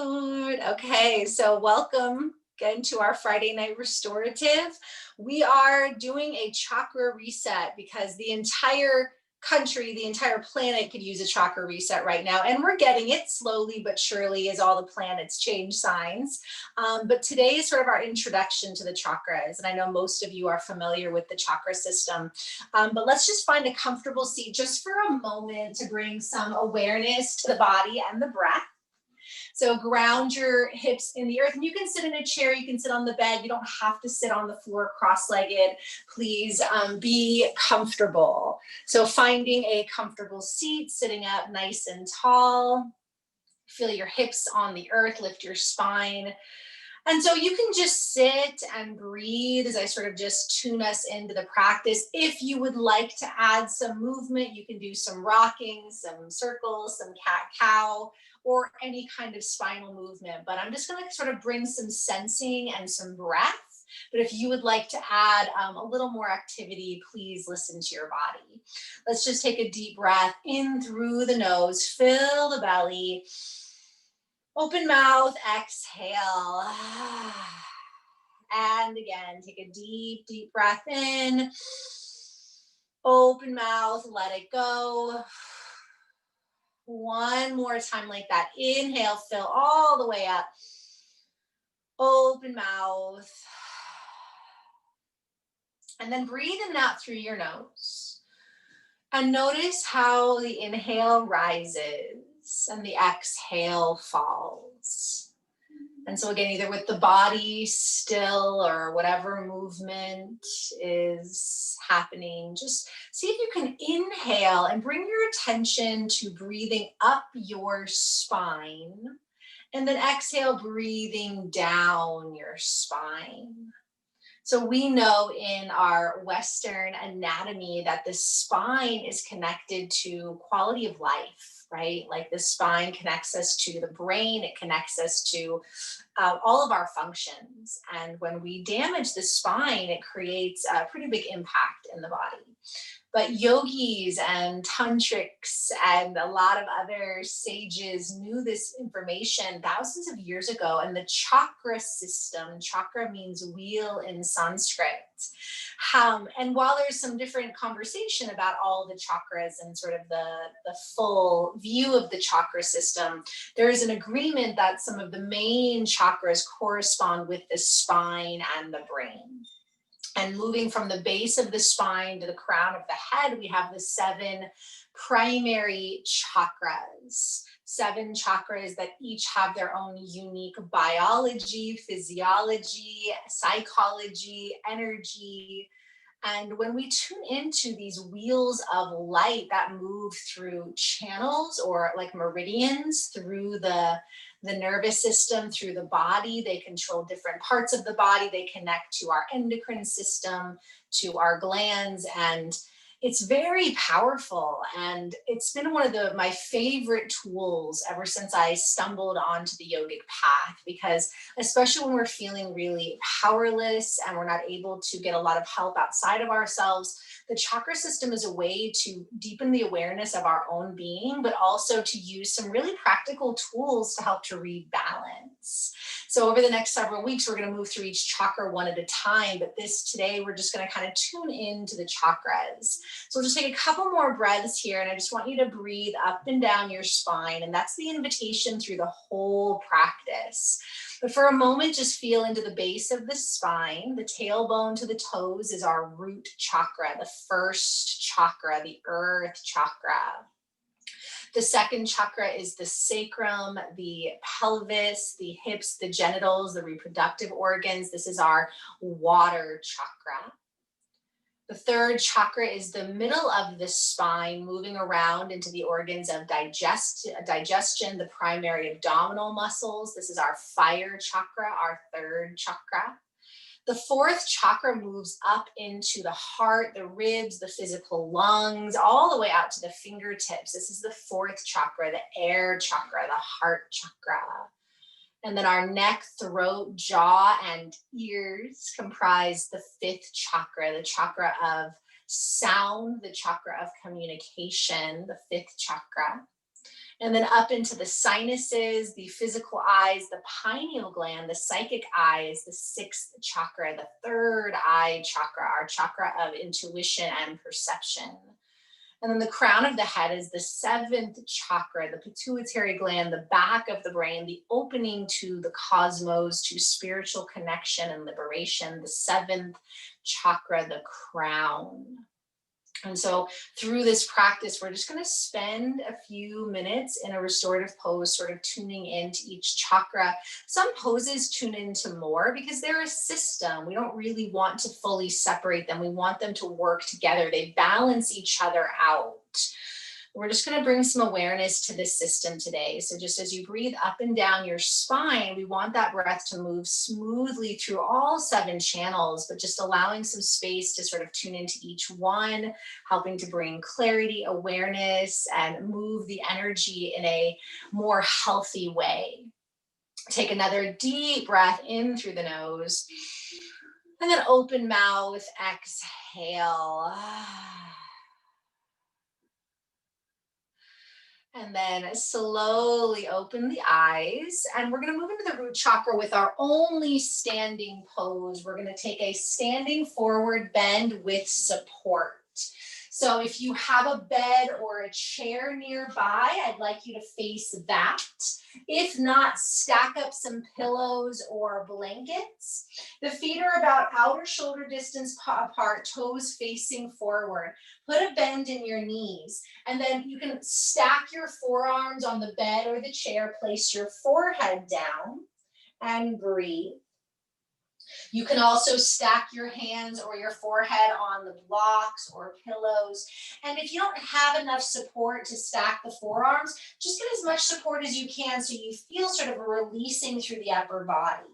Good. Okay, so welcome again to our Friday night restorative. We are doing a chakra reset because the entire country, the entire planet could use a chakra reset right now. And we're getting it slowly but surely as all the planets change signs. But today is sort of our introduction to the chakras. And I know most of you are familiar with the chakra system. But let's just find a comfortable seat just for a moment to bring some awareness to the body and the breath. So ground your hips in the earth, and you can sit in a chair, you can sit on the bed. You don't have to sit on the floor cross-legged. Please be comfortable. So finding a comfortable seat, sitting up nice and tall. Feel your hips on the earth, lift your spine. And so you can just sit and breathe as I sort of just tune us into the practice. If you would like to add some movement, you can do some rocking, some circles, some cat-cow, or any kind of spinal movement. But I'm just going to sort of bring some sensing and some breath. But if you would like to add a little more activity, please listen to your body. Let's just take a deep breath in through the nose, fill the belly. Open mouth, exhale. And again, take a deep, deep breath in. Open mouth, let it go. One more time like that. Inhale, fill all the way up. Open mouth. And then breathe in that through your nose. And notice how the inhale rises and the exhale falls. And so again, either with the body still or whatever movement is happening, just see if you can inhale and bring your attention to breathing up your spine. And then exhale, breathing down your spine. So we know in our Western anatomy that the spine is connected to quality of life, right? Like the spine connects us to the brain, it connects us to all of our functions. And when we damage the spine, it creates a pretty big impact in the body. But yogis and tantrics and a lot of other sages knew this information thousands of years ago. And the chakra system, chakra means wheel in Sanskrit. And while there's some different conversation about all the chakras and sort of the full view of the chakra system, there is an agreement that some of the main chakras correspond with the spine and the brain. And moving from the base of the spine to the crown of the head, we have the 7 primary chakras. 7 chakras that each have their own unique biology, physiology, psychology, energy. And when we tune into these wheels of light that move through channels or like meridians through the nervous system, through the body, they control different parts of the body. They connect to our endocrine system, to our glands, and it's very powerful. And it's been one of my favorite tools ever since I stumbled onto the yogic path, because especially when we're feeling really powerless and we're not able to get a lot of help outside of ourselves, the chakra system is a way to deepen the awareness of our own being, but also to use some really practical tools to help to rebalance. So over the next several weeks, we're going to move through each chakra one at a time, but today we're just going to kind of tune into the chakras. So we'll just take a couple more breaths here, and I just want you to breathe up and down your spine, and that's the invitation through the whole practice. But for a moment, just feel into the base of the spine. The tailbone to the toes is our root chakra, the first chakra, the earth chakra. The second chakra is the sacrum, the pelvis, the hips, the genitals, the reproductive organs. This is our water chakra. The third chakra is the middle of the spine, moving around into the organs of digestion, the primary abdominal muscles. This is our fire chakra, our third chakra. The fourth chakra moves up into the heart, the ribs, the physical lungs, all the way out to the fingertips. This is the fourth chakra, the air chakra, the heart chakra. And then our neck, throat, jaw, and ears comprise the fifth chakra, the chakra of sound, the chakra of communication, the fifth chakra. And then up into the sinuses, the physical eyes, the pineal gland, the psychic eyes, the sixth chakra, the third eye chakra, our chakra of intuition and perception. And then the crown of the head is the seventh chakra, the pituitary gland, the back of the brain, the opening to the cosmos, to spiritual connection and liberation, the seventh chakra, the crown. And so through this practice, we're just going to spend a few minutes in a restorative pose, sort of tuning into each chakra. Some poses tune into more because they're a system. We don't really want to fully separate them. We want them to work together. They balance each other out. We're just going to bring some awareness to this system today. So just as you breathe up and down your spine, we want that breath to move smoothly through all 7 channels, but just allowing some space to sort of tune into each one, helping to bring clarity, awareness, and move the energy in a more healthy way. Take another deep breath in through the nose, and then open mouth, exhale. And then slowly open the eyes. And we're going to move into the root chakra with our only standing pose. We're going to take a standing forward bend with support. So if you have a bed or a chair nearby, I'd like you to face that. If not, stack up some pillows or blankets. The feet are about outer shoulder distance apart, toes facing forward. Put a bend in your knees, and then you can stack your forearms on the bed or the chair, place your forehead down, and breathe. You can also stack your hands or your forehead on the blocks or pillows. And if you don't have enough support to stack the forearms, just get as much support as you can so you feel sort of releasing through the upper body.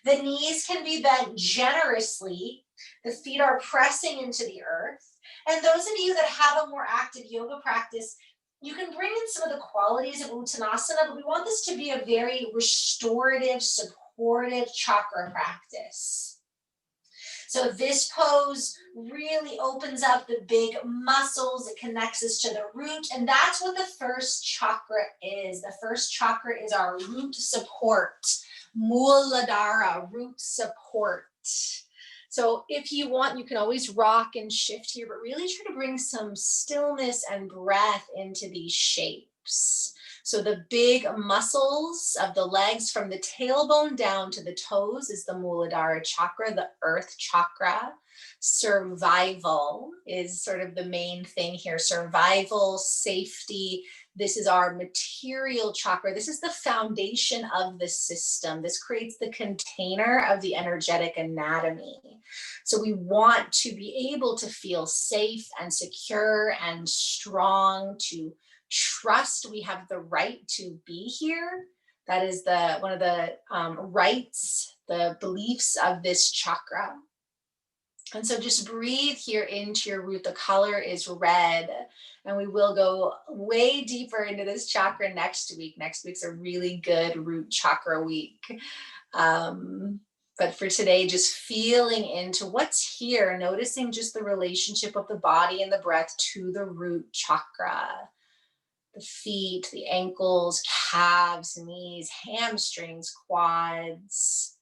The knees can be bent generously. The feet are pressing into the earth. And those of you that have a more active yoga practice, you can bring in some of the qualities of Uttanasana, but we want this to be a very restorative, supportive chakra practice. So this pose really opens up the big muscles. It connects us to the root, and that's what the first chakra is. The first chakra is our root support, Muladhara, root support. So if you want, you can always rock and shift here, but really try to bring some stillness and breath into these shapes. So the big muscles of the legs from the tailbone down to the toes is the Muladhara chakra, the earth chakra. Survival is sort of the main thing here. Survival, safety. This is our material chakra. This is the foundation of the system. This creates the container of the energetic anatomy. So we want to be able to feel safe and secure and strong, to trust we have the right to be here. That is one of the rights, the beliefs of this chakra. And so just breathe here into your root. The color is red, and we will go way deeper into this chakra next week. Next week's a really good root chakra week. But for today, just feeling into what's here, noticing just the relationship of the body and the breath to the root chakra. The feet, the ankles, calves, knees, hamstrings, quads.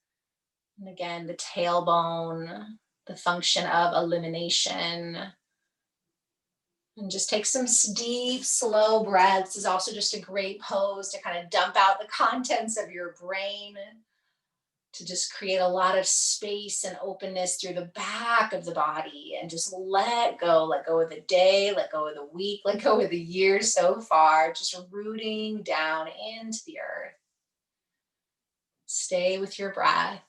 And again, the tailbone, the function of elimination. And just take some deep, slow breaths. This is also just a great pose to kind of dump out the contents of your brain, to just create a lot of space and openness through the back of the body, and just let go of the day, let go of the week, let go of the year so far, just rooting down into the earth. Stay with your breath.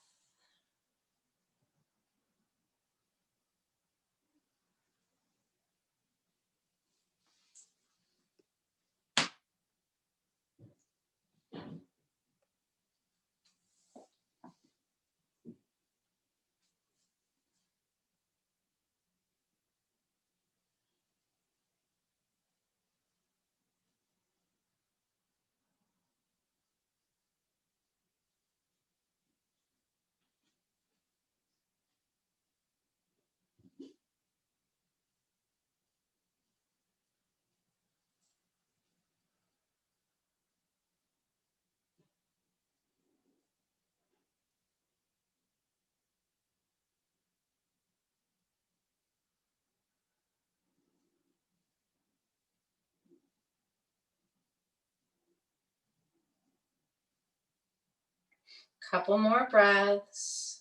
Couple more breaths.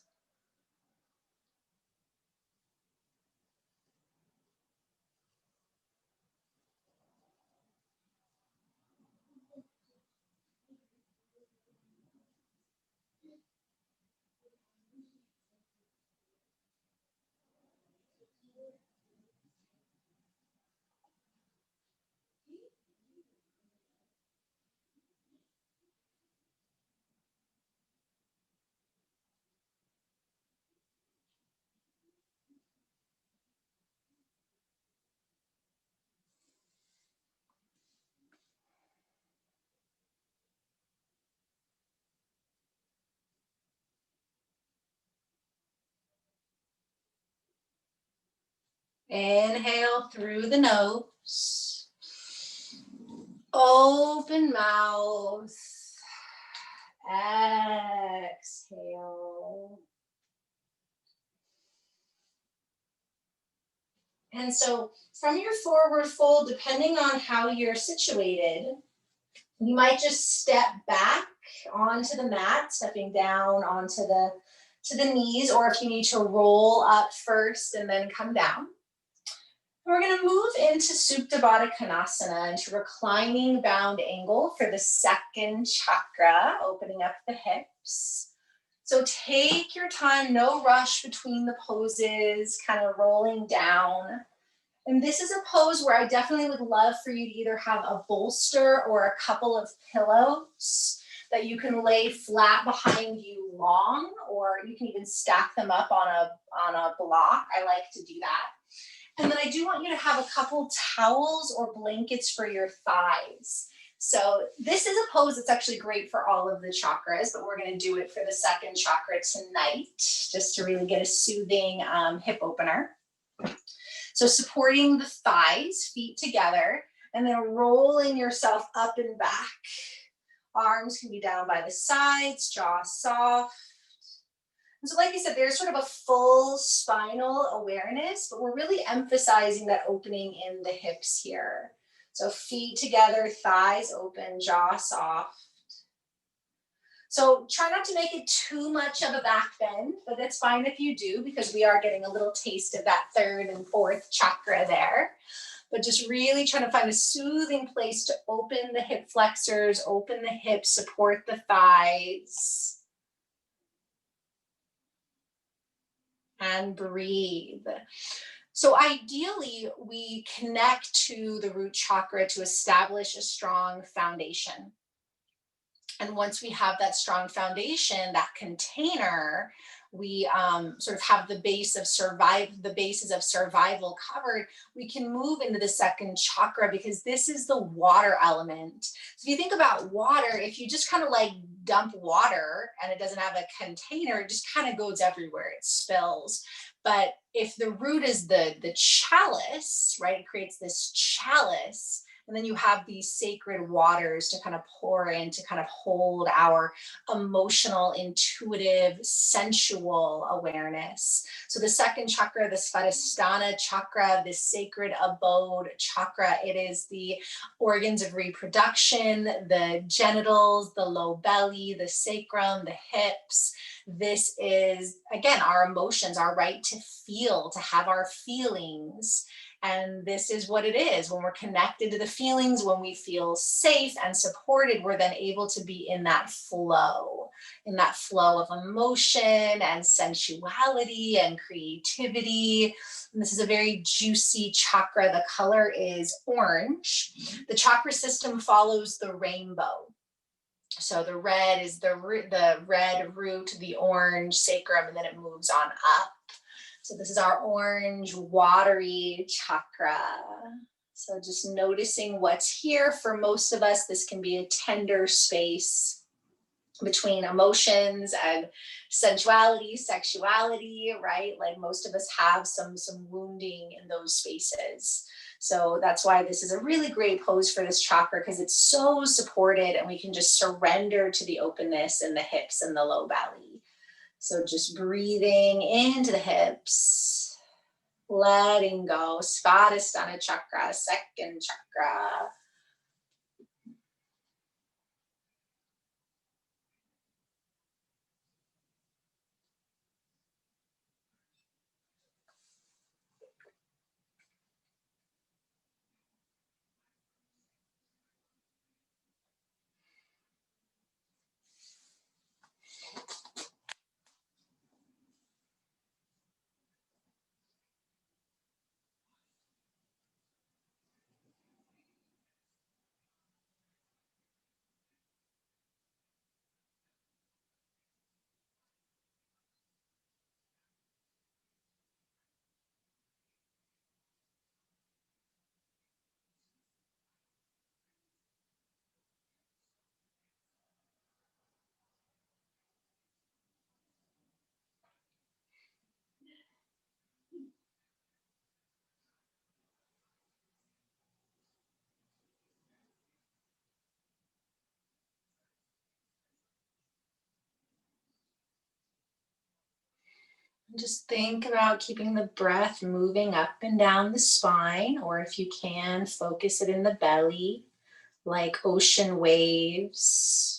Inhale through the nose. Open mouth. Exhale. And so from your forward fold, depending on how you're situated, you might just step back onto the mat, stepping down onto the knees, or if you need to roll up first and then come down. We're going to move into Supta Baddha Konasana, into reclining bound angle for the second chakra, opening up the hips. So take your time, no rush between the poses, kind of rolling down. And this is a pose where I definitely would love for you to either have a bolster or a couple of pillows that you can lay flat behind you long, or you can even stack them up on a block. I like to do that. And then I do want you to have a couple towels or blankets for your thighs. So this is a pose that's actually great for all of the chakras, but we're going to do it for the second chakra tonight, just to really get a soothing hip opener. So supporting the thighs, feet together, and then rolling yourself up and back. Arms can be down by the sides, jaw soft. And so like I said, there's sort of a full spinal awareness, but we're really emphasizing that opening in the hips here. So feet together, thighs open, jaw soft. So try not to make it too much of a back bend, but that's fine if you do, because we are getting a little taste of that third and fourth chakra there. But just really trying to find a soothing place to open the hip flexors, open the hips, support the thighs. And breathe. So ideally, we connect to the root chakra to establish a strong foundation. And once we have that strong foundation, that container, we sort of have the bases of survival covered, we can move into the second chakra, because this is the water element. So if you think about water, if you just kind of like dump water and it doesn't have a container, it just kind of goes everywhere, it spills. But if the root is the chalice, right, it creates this chalice. And then you have these sacred waters to kind of pour in, to kind of hold our emotional, intuitive, sensual awareness. So the second chakra, the Svadhisthana chakra, this sacred abode chakra, it is the organs of reproduction, the genitals, the low belly, the sacrum, the hips. This is, again, our emotions, our right to feel, to have our feelings. And this is what it is. When we're connected to the feelings, when we feel safe and supported, we're then able to be in that flow of emotion and sensuality and creativity. And this is a very juicy chakra. The color is orange. The chakra system follows the rainbow. So the red is the red root, the orange sacrum, and then it moves on up. So this is our orange, watery chakra. So just noticing what's here. For most of us, this can be a tender space between emotions and sensuality, sexuality, right? Like most of us have some wounding in those spaces. So that's why this is a really great pose for this chakra, because it's so supported and we can just surrender to the openness in the hips and the low belly. So just breathing into the hips, letting go. Svadhisthana chakra, second chakra. Just think about keeping the breath moving up and down the spine, or if you can, focus it in the belly like ocean waves.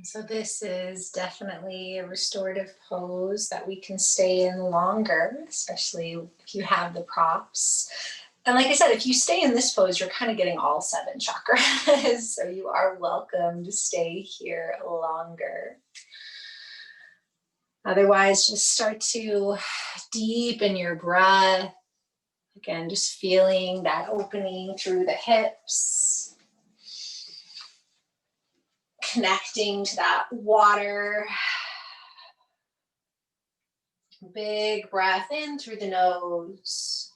So this is definitely a restorative pose that we can stay in longer, especially if you have the props. And like I said, if you stay in this pose, you're kind of getting all 7 chakras. So you are welcome to stay here longer. Otherwise, just start to deepen your breath. Again, just feeling that opening through the hips. Connecting to that water. Big breath in through the nose.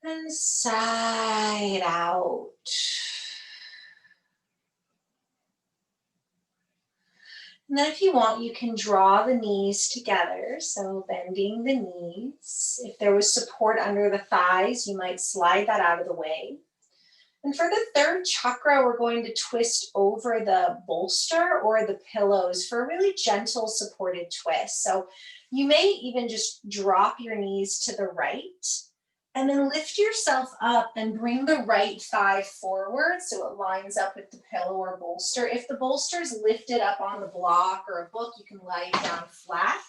And side out. And then if you want, you can draw the knees together. So bending the knees. If there was support under the thighs, you might slide that out of the way. And for the third chakra, we're going to twist over the bolster or the pillows for a really gentle supported twist. So you may even just drop your knees to the right and then lift yourself up and bring the right thigh forward so it lines up with the pillow or bolster. If the bolster is lifted up on the block or a book, you can lie down flat.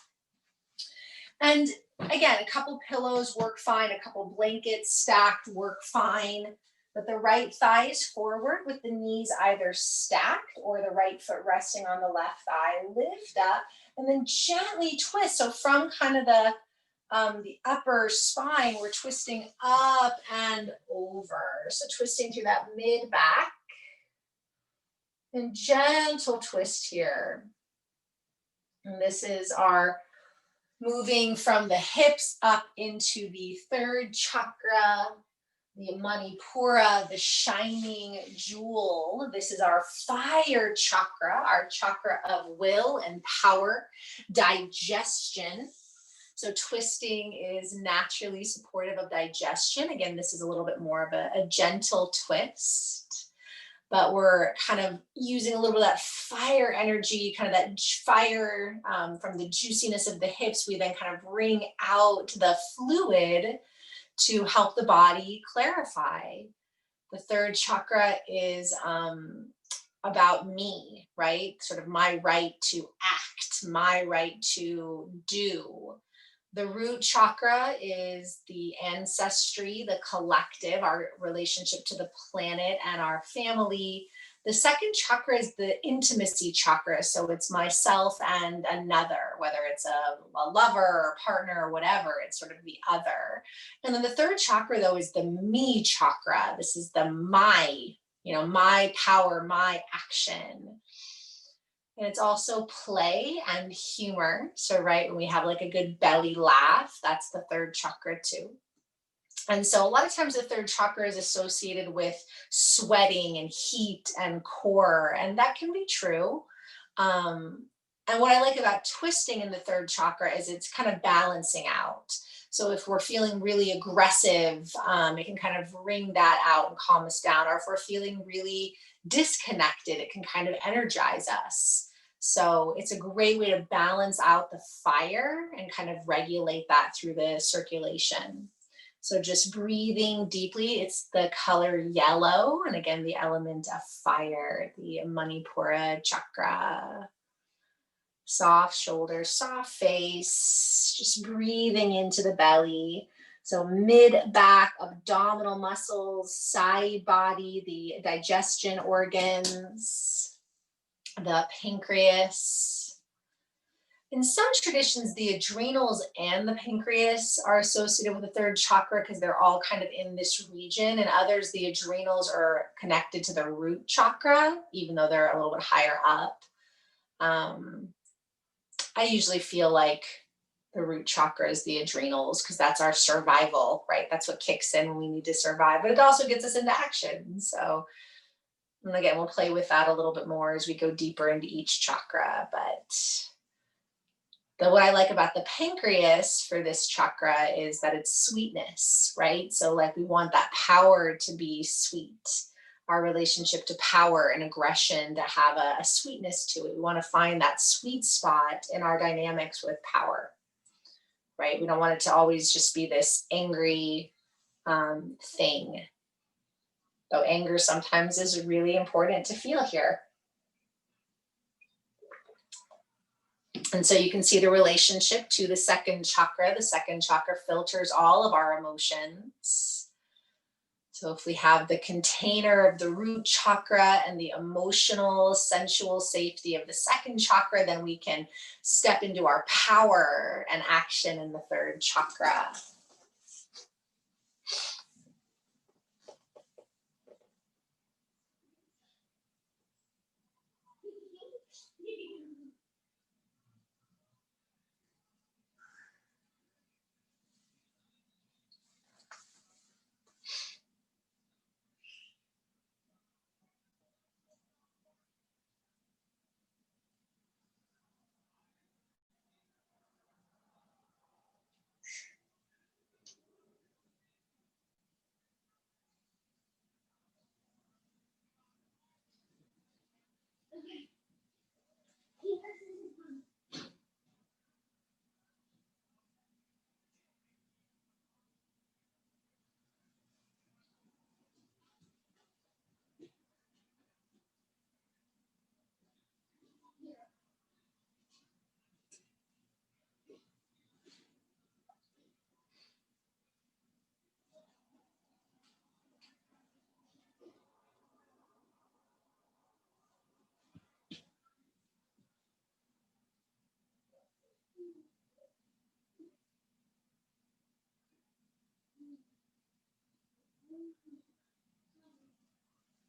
And again, a couple pillows work fine, a couple blankets stacked work fine, but the right thigh is forward with the knees either stacked or the right foot resting on the left thigh. Lift up and then gently twist. So from kind of the upper spine, we're twisting up and over. So twisting through that mid back and gentle twist here. And this is our moving from the hips up into the third chakra, the Manipura, the shining jewel. This is our fire chakra, our chakra of will and power, digestion. So twisting is naturally supportive of digestion. Again, this is a little bit more of a gentle twist, but we're kind of using a little bit of that fire energy, kind of that fire from the juiciness of the hips. We then kind of bring out the fluid to help the body clarify. The third chakra is about me, right? Sort of my right to act, my right to do. The root chakra is the ancestry, the collective, our relationship to the planet and our family. The second chakra is the intimacy chakra. So it's myself and another, whether it's a lover or partner or whatever, it's sort of the other. And then the third chakra, though, is the me chakra. This is the my, my power, my action. And it's also play and humor. So, right, when we have like a good belly laugh, that's the third chakra too. And so a lot of times the third chakra is associated with sweating and heat and core, and that can be true. And what I like about twisting in the third chakra is it's kind of balancing out. So if we're feeling really aggressive, it can kind of wring that out and calm us down. Or if we're feeling really disconnected, it can kind of energize us. So it's a great way to balance out the fire and kind of regulate that through the circulation. So just breathing deeply, it's the color yellow. And again, the element of fire, the Manipura chakra. Soft shoulders, soft face, just breathing into the belly. So mid back, abdominal muscles, side body, the digestion organs, the pancreas. In some traditions, the adrenals and the pancreas are associated with the third chakra because they're all kind of in this region. And others, the adrenals are connected to the root chakra, even though they're a little bit higher up. I usually feel like the root chakra is the adrenals because that's our survival, right? That's what kicks in when we need to survive, but it also gets us into action. So, and again, we'll play with that a little bit more as we go deeper into each chakra. But what I like about the pancreas for this chakra is that it's sweetness, right? So like we want that power to be sweet. Our relationship to power and aggression to have a sweetness to it. We want to find that sweet spot in our dynamics with power, right? We don't want it to always just be this angry thing. Though anger sometimes is really important to feel here. And so you can see the relationship to the second chakra. The second chakra filters all of our emotions. So if we have the container of the root chakra and the emotional, sensual safety of the second chakra, then we can step into our power and action in the third chakra.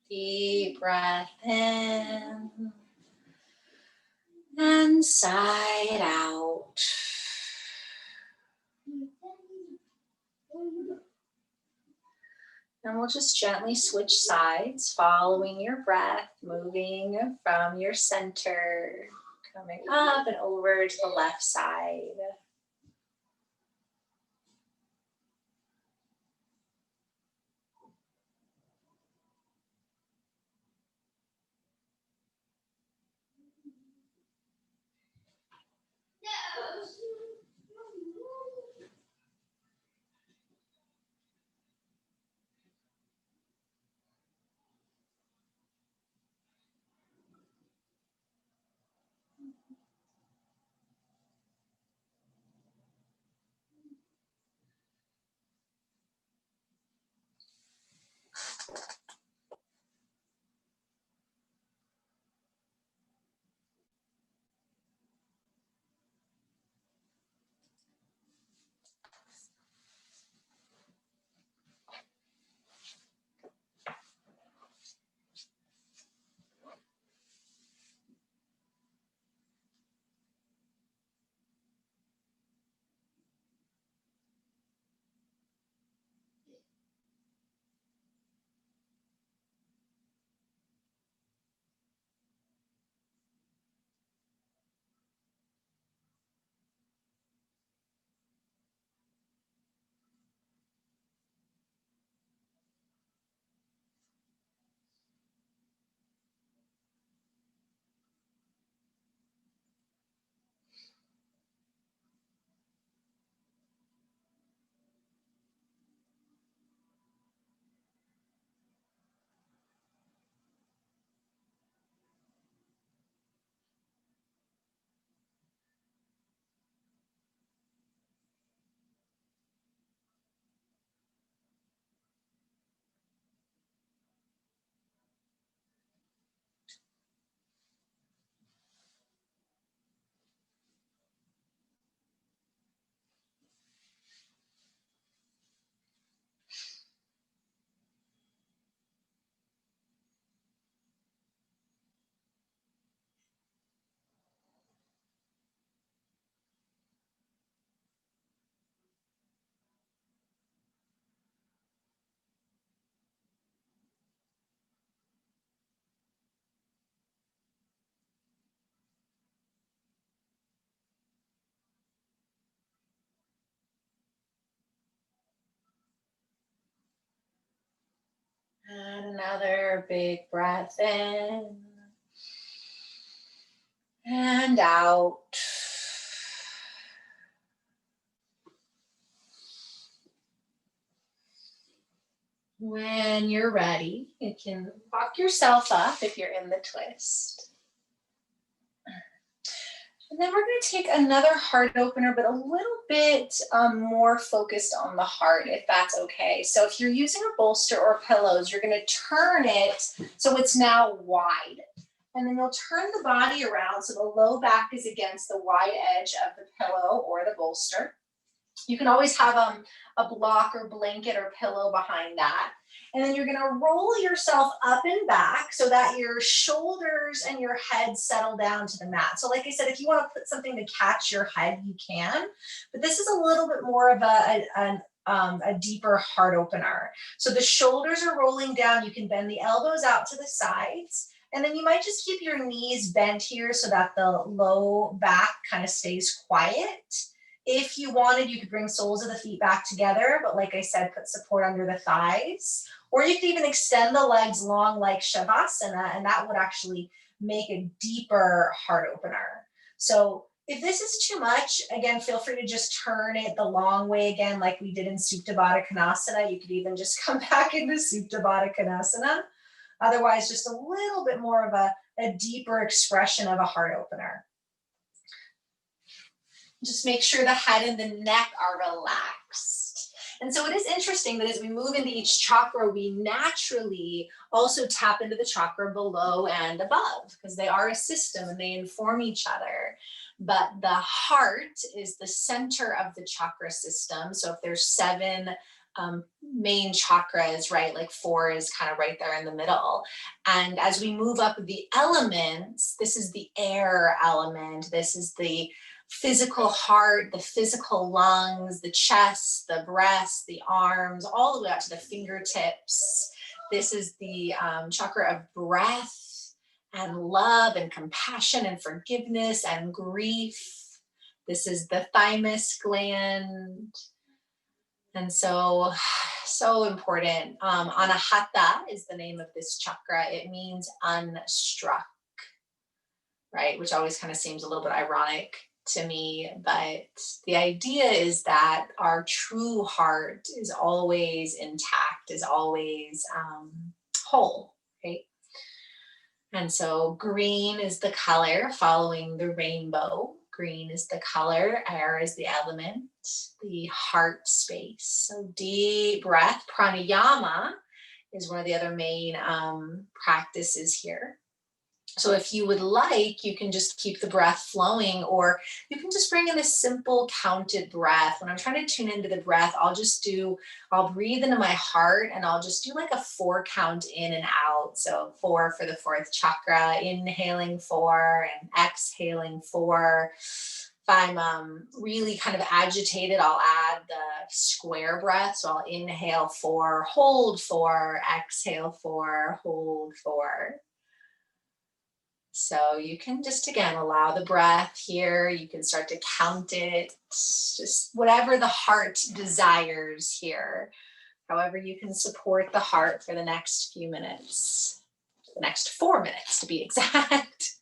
Deep breath in and sigh out. And we'll just gently switch sides, following your breath, moving from your center, coming up and over to the left side. And another big breath in and out. When you're ready, you can walk yourself up if you're in the twist. And then we're going to take another heart opener, but a little bit more focused on the heart, if that's okay. So if you're using a bolster or pillows, you're going to turn it so it's now wide. And then you'll turn the body around so the low back is against the wide edge of the pillow or the bolster. You can always have a block or blanket or pillow behind that. And then you're going to roll yourself up and back so that your shoulders and your head settle down to the mat. So like I said, if you want to put something to catch your head, you can. But this is a little bit more of a deeper heart opener. So the shoulders are rolling down. You can bend the elbows out to the sides. And then you might just keep your knees bent here so that the low back kind of stays quiet. If you wanted, you could bring soles of the feet back together, but like I said, put support under the thighs. Or you could even extend the legs long like Shavasana, and that would actually make a deeper heart opener. So if this is too much, again, feel free to just turn it the long way again, like we did in Supta Baddha Konasana. You could even just come back into Supta Baddha Konasana. Otherwise, just a little bit more of a deeper expression of a heart opener. Just make sure the head and the neck are relaxed. And so it is interesting that as we move into each chakra, we naturally also tap into the chakra below and above because they are a system and they inform each other. But the heart is the center of the chakra system. So if there's 7 main chakras, right? Like 4 is kind of right there in the middle. And as we move up the elements, this is the air element, this is the physical heart, the physical lungs, the chest, the breast, the arms, all the way up to the fingertips. This is the chakra of breath and love and compassion and forgiveness and grief. This is the thymus gland. And so, so important. Anahata is the name of this chakra. It means unstruck, right? Which always kind of seems a little bit ironic to me, but the idea is that our true heart is always intact, is always whole, right? And so green is the color following the rainbow. Green is the color, air is the element, the heart space. So deep breath. Pranayama is one of the other main practices here. So if you would like, you can just keep the breath flowing, or you can just bring in a simple counted breath. When I'm trying to tune into the breath, I'll breathe into my heart and I'll just do like a 4 count in and out. So 4 for the 4th chakra, inhaling 4 and exhaling 4. If I'm really kind of agitated, I'll add the square breath. So I'll inhale 4, hold 4, exhale 4, hold 4. So you can just, again, allow the breath here. You can start to count it, just whatever the heart desires here. However you can support the heart for the next few minutes, the next 4 minutes to be exact.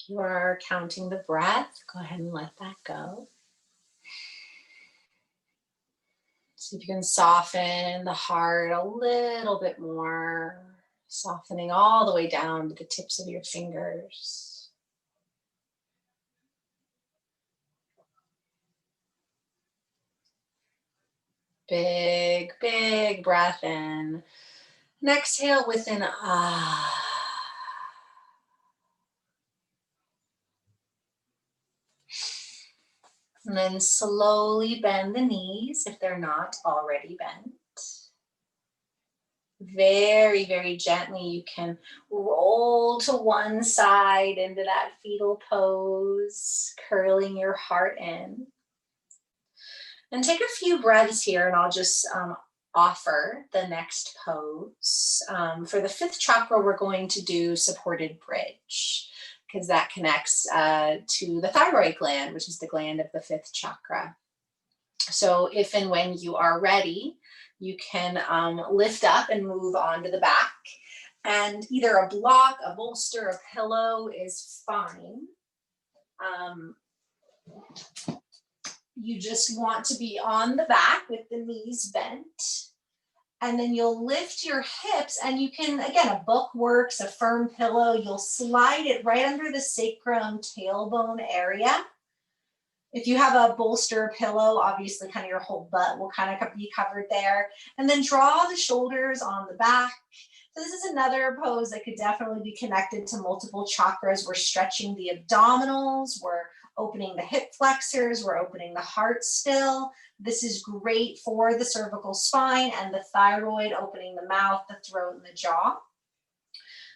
If you are counting the breath, go ahead and let that go. See if you can soften the heart a little bit more, softening all the way down to the tips of your fingers. Big, big breath in. And exhale with an ah. And then slowly bend the knees if they're not already bent. Very, very gently, you can roll to one side into that fetal pose, curling your heart in. And take a few breaths here, and I'll just offer the next pose. For the fifth chakra, we're going to do supported bridge, because that connects to the thyroid gland, which is the gland of the fifth chakra. So if and when you are ready, you can lift up and move onto the back. And either a block, a bolster, a pillow is fine. You just want to be on the back with the knees bent. And then you'll lift your hips, and you can, again, a book works, a firm pillow, you'll slide it right under the sacrum tailbone area. If you have a bolster pillow, obviously kind of your whole butt will kind of be covered there. And then draw the shoulders on the back. So this is another pose that could definitely be connected to multiple chakras. We're stretching the abdominals, we're opening the hip flexors, we're opening the heart still. This is great for the cervical spine and the thyroid, opening the mouth, the throat, and the jaw,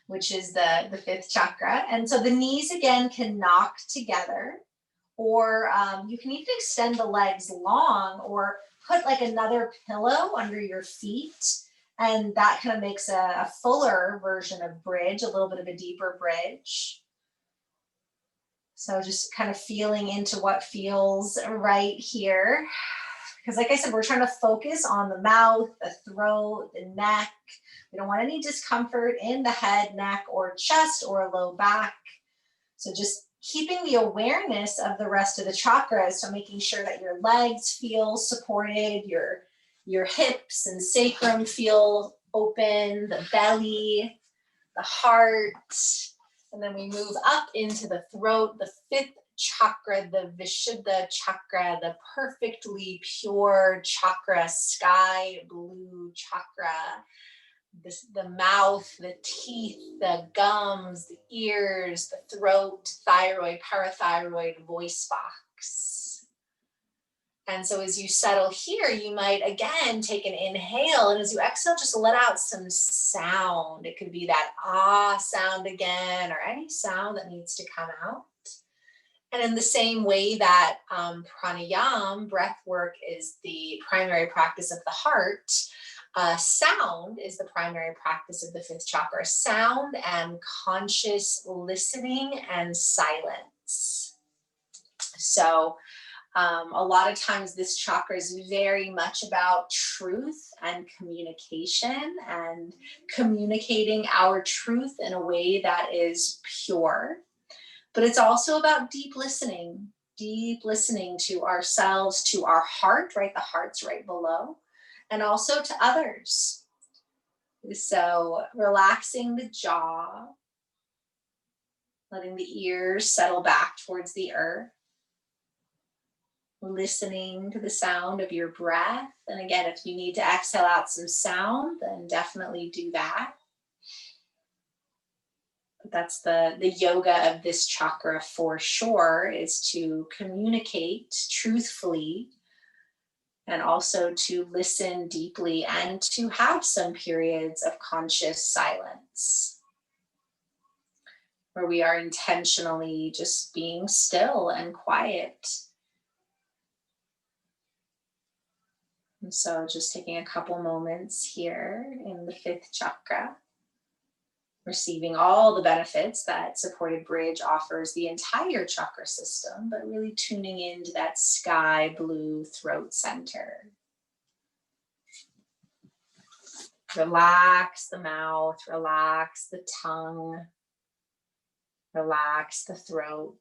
which is the fifth chakra. And so the knees, again, can knock together. Or you can even extend the legs long, or put like another pillow under your feet. And that kind of makes a fuller version of bridge, a little bit of a deeper bridge. So just kind of feeling into what feels right here. Because like I said, we're trying to focus on the mouth, the throat, the neck. We don't want any discomfort in the head, neck, or chest, or low back. So just keeping the awareness of the rest of the chakras. So making sure that your legs feel supported, your hips and sacrum feel open, the belly, the heart. And then we move up into the throat, the fifth chakra, the Vishuddha chakra, the perfectly pure chakra, sky blue chakra. The mouth, the teeth, the gums, the ears, the throat, thyroid, parathyroid, voice box. And so as you settle here, you might again take an inhale, and as you exhale, just let out some sound. It could be that ah sound again, or any sound that needs to come out. And in the same way that pranayama, breath work, is the primary practice of the heart, sound is the primary practice of the fifth chakra. Sound and conscious listening and silence. So a lot of times this chakra is very much about truth and communication, and communicating our truth in a way that is pure. But it's also about deep listening to ourselves, to our heart, right? The heart's right below. And also to others. So relaxing the jaw, letting the ears settle back towards the earth, listening to the sound of your breath. And again, if you need to exhale out some sound, then definitely do that. But that's the yoga of this chakra for sure, is to communicate truthfully, and also to listen deeply, and to have some periods of conscious silence where we are intentionally just being still and quiet. And so just taking a couple moments here in the fifth chakra, receiving all the benefits that supported bridge offers the entire chakra system, but really tuning into that sky blue throat center. Relax the mouth, relax the tongue. Relax the throat.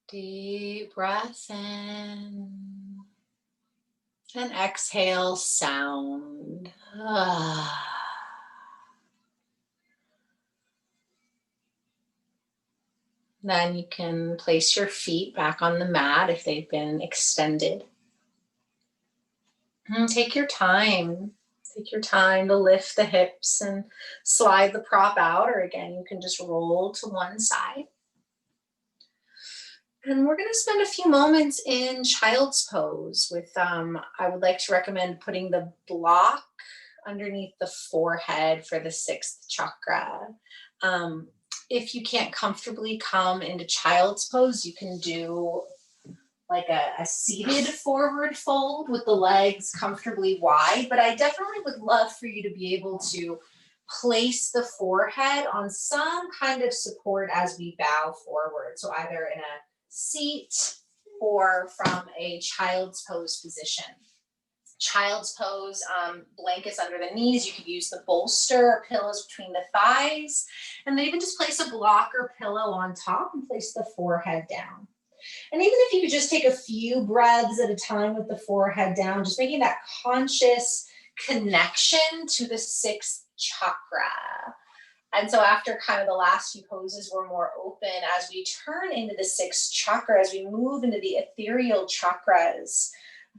Deep breath in and exhale sound. Then you can place your feet back on the mat if they've been extended. And take your time. Take your time to lift the hips and slide the prop out, or again, you can just roll to one side. And we're going to spend a few moments in child's pose with, I would like to recommend putting the block underneath the forehead for the 6th chakra. If you can't comfortably come into child's pose, you can do like a seated forward fold with the legs comfortably wide, but I definitely would love for you to be able to place the forehead on some kind of support as we bow forward. So either in a seat or from a child's pose position. Child's pose, blankets under the knees. You could use the bolster or pillows between the thighs, and then even just place a block or pillow on top and place the forehead down. And even if you could just take a few breaths at a time with the forehead down, just making that conscious connection to the sixth chakra. And so after kind of the last few poses were more open, as we turn into the sixth chakra, as we move into the ethereal chakras,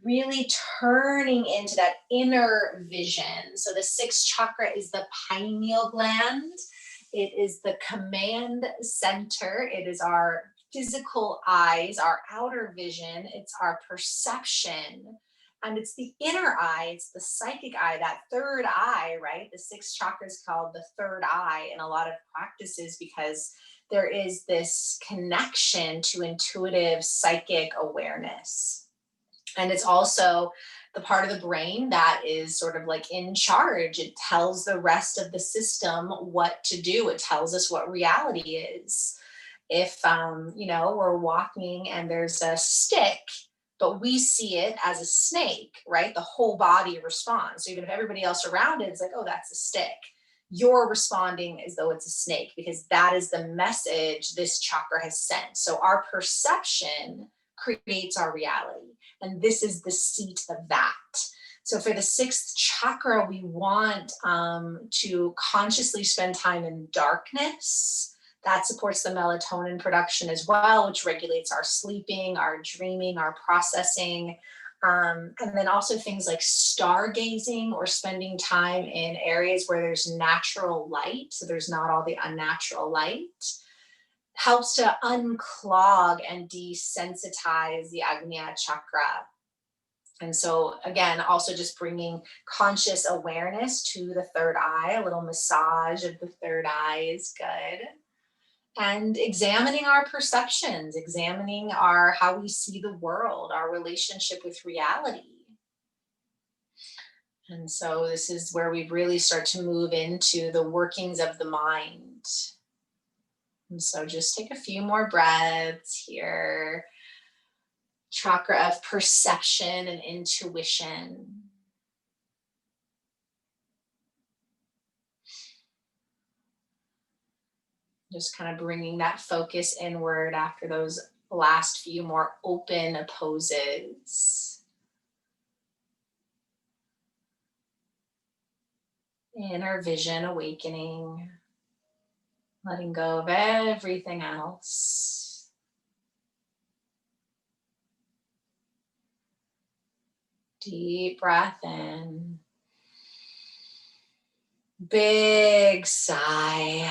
really turning into that inner vision. So the sixth chakra is the pineal gland. It is the command center. It is our physical eyes, our outer vision. It's our perception. And it's the inner eye, it's the psychic eye, that third eye, right? The sixth chakra is called the third eye in a lot of practices because there is this connection to intuitive psychic awareness. And it's also the part of the brain that is sort of like in charge. It tells the rest of the system what to do. It tells us what reality is. If, we're walking and there's a stick, but we see it as a snake, right? The whole body responds. So even if everybody else around it is like, oh, that's a stick, you're responding as though it's a snake because that is the message this chakra has sent. So our perception creates our reality. And this is the seat of that. So for the sixth chakra, we want to consciously spend time in darkness. That supports the melatonin production as well, which regulates our sleeping, our dreaming, our processing. And then also things like stargazing or spending time in areas where there's natural light. So there's not all the unnatural light. Helps to unclog and desensitize the Agnya chakra. And so again, also just bringing conscious awareness to the third eye. A little massage of the third eye is good. And examining our perceptions, examining how we see the world, our relationship with reality. And so this is where we really start to move into the workings of the mind. And so just take a few more breaths here. Chakra of perception and intuition. Just kind of bringing that focus inward after those last few more open poses. Inner vision awakening. Letting go of everything else. Deep breath in. Big sigh.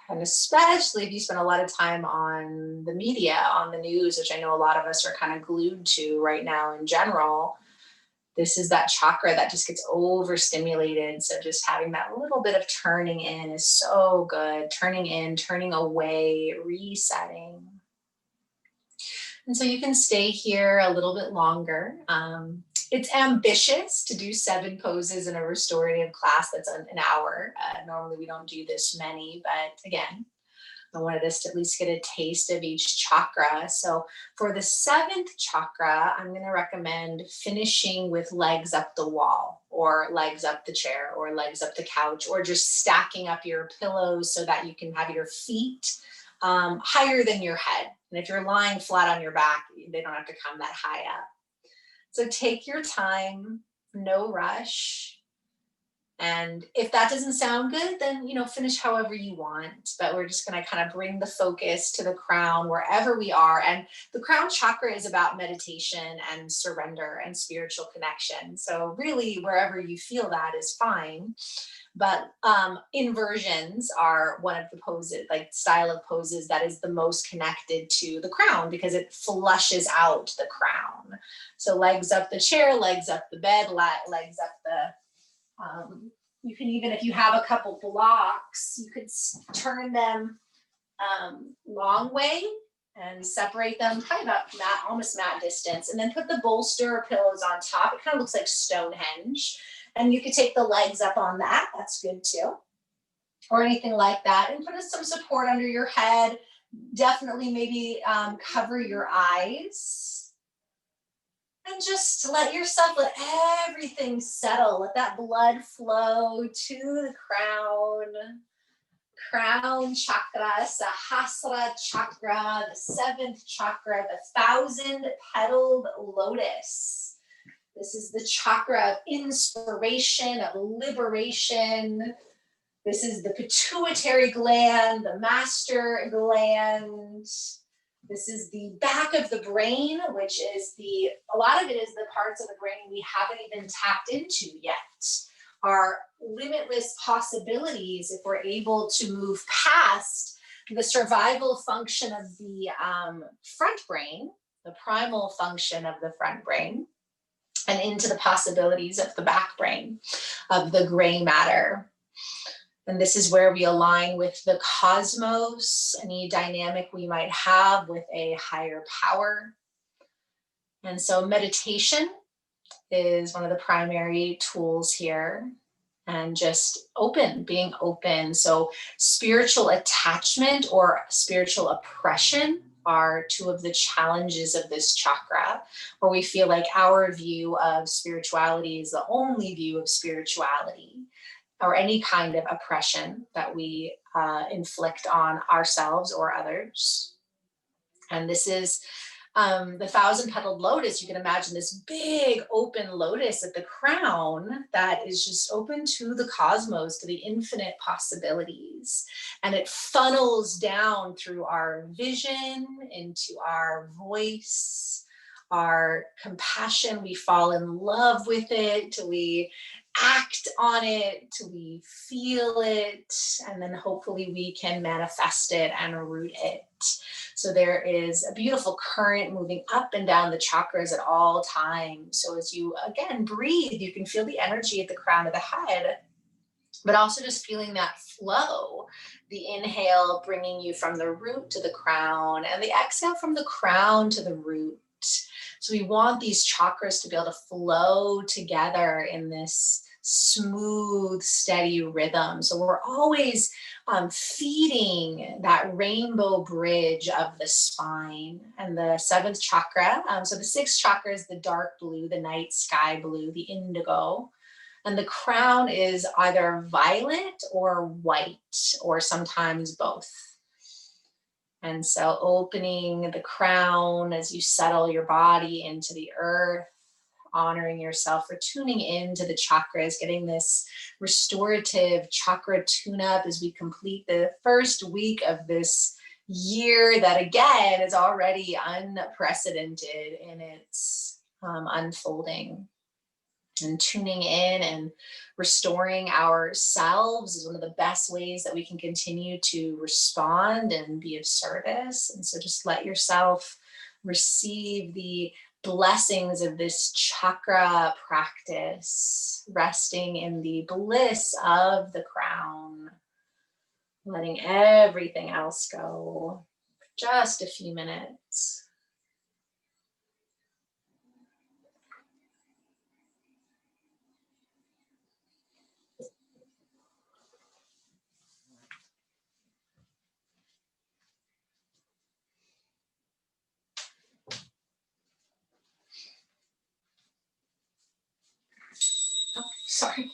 And especially if you spend a lot of time on the media, on the news, which I know a lot of us are kind of glued to right now in general, this is that chakra that just gets overstimulated. So just having that little bit of turning in is so good. Turning in, turning away, resetting. And so you can stay here a little bit longer. It's ambitious to do 7 poses in a restorative class that's an hour. Normally we don't do this many, but again, I wanted us to at least get a taste of each chakra. So for the 7th chakra, I'm going to recommend finishing with legs up the wall or legs up the chair or legs up the couch, or just stacking up your pillows so that you can have your feet higher than your head. And if you're lying flat on your back, they don't have to come that high up. So take your time, no rush. And if that doesn't sound good, then, finish however you want. But we're just going to kind of bring the focus to the crown wherever we are. And the crown chakra is about meditation and surrender and spiritual connection. So really, wherever you feel that is fine. But inversions are one of the poses, like style of poses that is the most connected to the crown because it flushes out the crown. So legs up the chair, legs up the bed, legs up the, you can even, if you have a couple blocks, you could turn them long way and separate them probably about almost mat distance, and then put the bolster or pillows on top. It kind of looks like Stonehenge. And you could take the legs up on that. That's good too. Or anything like that. And put some support under your head. Definitely maybe cover your eyes. And just let everything settle. Let that blood flow to the crown. Crown chakra, Sahasrara chakra, the 7th chakra, the 1,000-petaled lotus. This is the chakra of inspiration, of liberation. This is the pituitary gland, the master gland. This is the back of the brain, which is a lot of it is the parts of the brain we haven't even tapped into yet. Our limitless possibilities if we're able to move past the survival function of the front brain, the primal function of the front brain, and into the possibilities of the back brain, of the gray matter. And this is where we align with the cosmos, any dynamic we might have with a higher power. And so meditation is one of the primary tools here. And just being open. So spiritual attachment or spiritual oppression are two of the challenges of this chakra, where we feel like our view of spirituality is the only view of spirituality, or any kind of oppression that we inflict on ourselves or others. And this is the thousand-petaled lotus. You can imagine this big open lotus at the crown that is just open to the cosmos, to the infinite possibilities. And it funnels down through our vision, into our voice, our compassion. We fall in love with it till we act on it, till we feel it, and then hopefully we can manifest it and root it. So there is a beautiful current moving up and down the chakras at all times. So as you, again, breathe, you can feel the energy at the crown of the head, but also just feeling that flow. The inhale bringing you from the root to the crown, and the exhale from the crown to the root. So we want these chakras to be able to flow together in this smooth, steady rhythm. So we're always feeding that rainbow bridge of the spine. And the seventh chakra, so the sixth chakra is the dark blue, the night sky blue, the indigo. And the crown is either violet or white, or sometimes both. And so opening the crown as you settle your body into the earth, honoring yourself for tuning into the chakras, getting this restorative chakra tune-up as we complete the first week of this year that, again, is already unprecedented in its unfolding. And tuning in and restoring ourselves is one of the best ways that we can continue to respond and be of service. And so just let yourself receive the blessings of this chakra practice, resting in the bliss of the crown, letting everything else go for just a few minutes. Oh, sorry.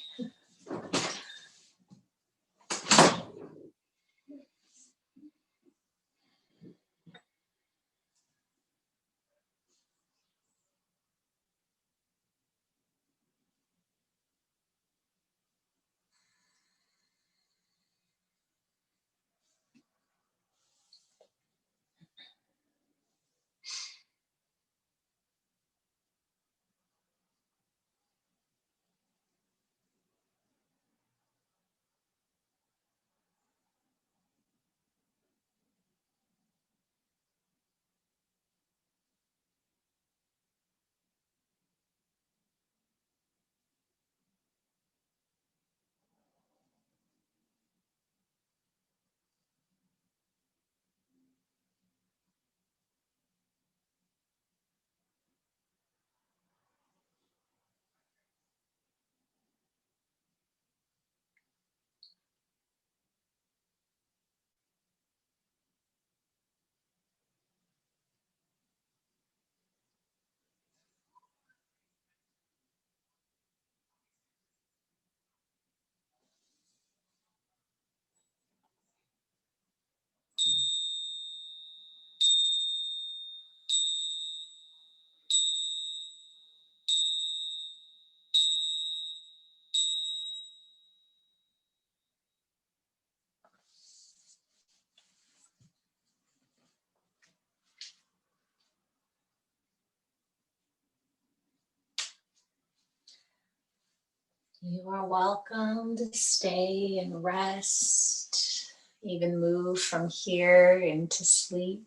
You are welcome to stay and rest, even move from here into sleep.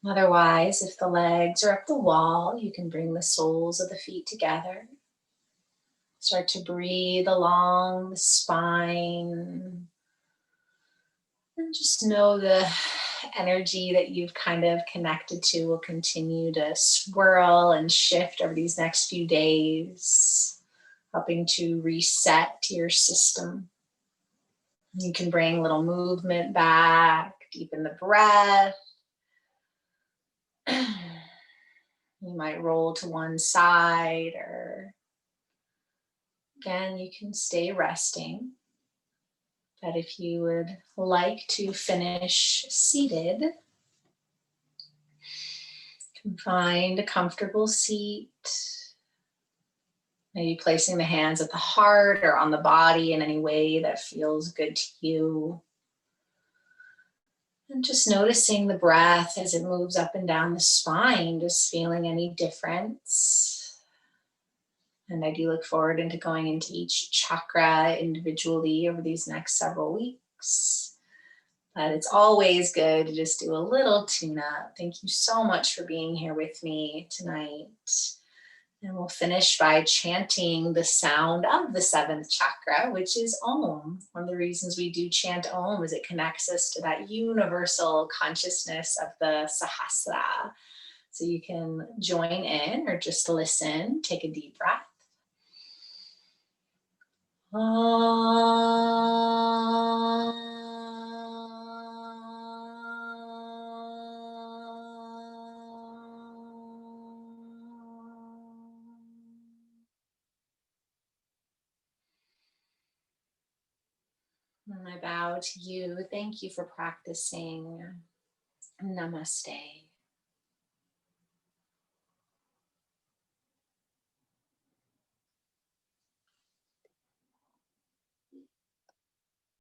Otherwise, if the legs are up the wall, you can bring the soles of the feet together. Start to breathe along the spine. And just know the energy that you've kind of connected to will continue to swirl and shift over these next few days, helping to reset your system. You can bring a little movement back, deepen the breath. You might roll to one side, or again, you can stay resting. But if you would like to finish seated, you can find a comfortable seat. Maybe placing the hands at the heart or on the body in any way that feels good to you. And just noticing the breath as it moves up and down the spine, just feeling any difference. And I do look forward into going into each chakra individually over these next several weeks. But it's always good to just do a little tune-up. Thank you so much for being here with me tonight. And we'll finish by chanting the sound of the seventh chakra, which is Om. One of the reasons we do chant Om is it connects us to that universal consciousness of the Sahasrara. So you can join in or just listen. Take a deep breath. And I bow to you. Thank you for practicing. Namaste.